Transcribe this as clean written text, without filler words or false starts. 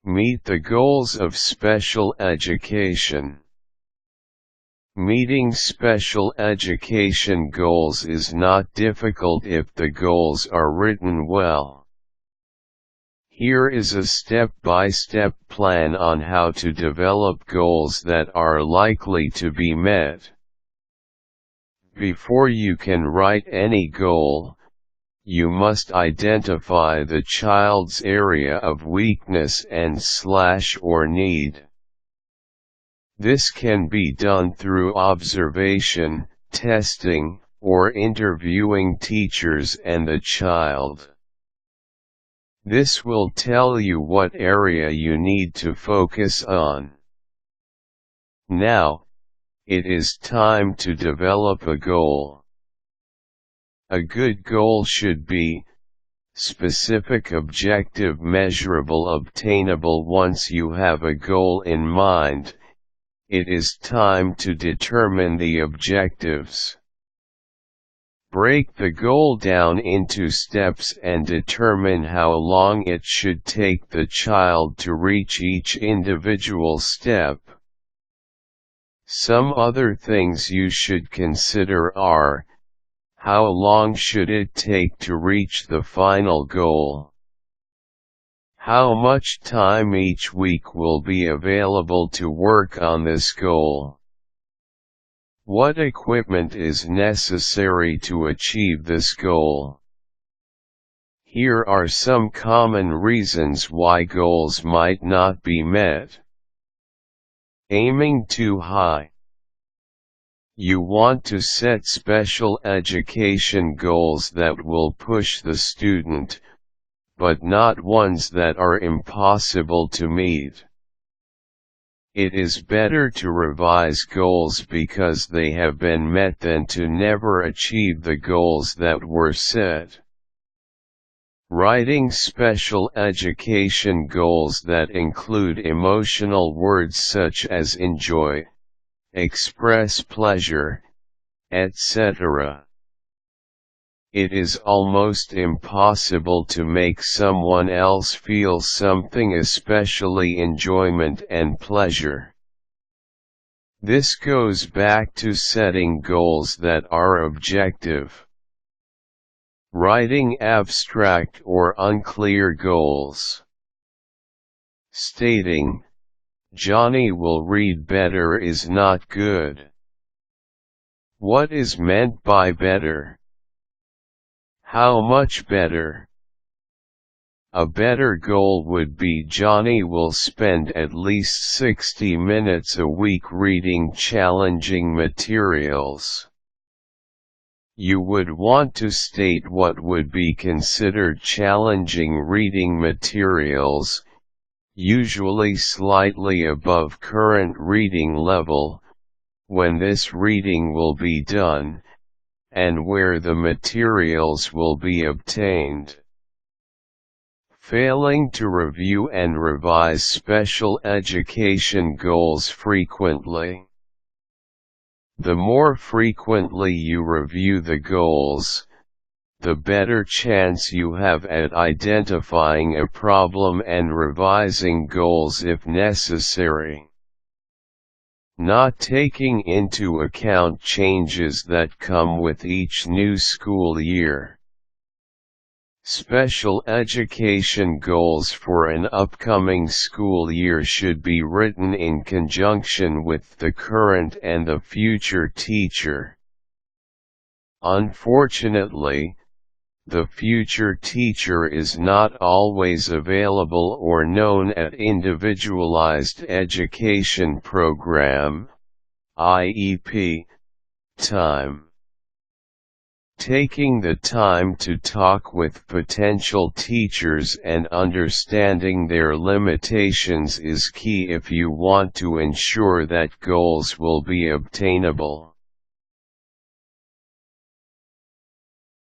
Meet the goals of special education. Meeting special education goals is not difficult if the goals are written well. Here is a step-by-step plan on how to develop goals that are likely to be met. Before you can write any goal, you must identify the child's area of weakness and/or need. This can be done through observation, testing, or interviewing teachers and the child. This will tell you what area you need to focus on. Now, it is time to develop a goal. A good goal should be specific, objective, measurable, obtainable. Once you have a goal in mind, it is time to determine the objectives. Break the goal down into steps and determine how long it should take the child to reach each individual step. Some other things you should consider are: how long should it take to reach the final goal? How much time each week will be available to work on this goal? What equipment is necessary to achieve this goal? Here are some common reasons why goals might not be met. Aiming too high. You want to set special education goals that will push the student, but not ones that are impossible to meet. It is better to revise goals because they have been met than to never achieve the goals that were set. Writing special education goals that include emotional words such as enjoy, express pleasure, etc. It is almost impossible to make someone else feel something, especially enjoyment and pleasure. This goes back to setting goals that are objective. Writing abstract or unclear goals. Stating, "Johnny will read better" is not good. What is meant by better? How much better? A better goal would be Johnny will spend at least 60 minutes a week reading challenging materials. You would want to state what would be considered challenging reading materials, usually slightly above current reading level, when this reading will be done, and where the materials will be obtained. Failing to review and revise special education goals frequently. The more frequently you review the goals, the better chance you have at identifying a problem and revising goals if necessary. Not taking into account changes that come with each new school year. Special education goals for an upcoming school year should be written in conjunction with the current and the future teacher. Unfortunately, the future teacher is not always available or known at Individualized Education Program (IEP) time. Taking the time to talk with potential teachers and understanding their limitations is key if you want to ensure that goals will be obtainable.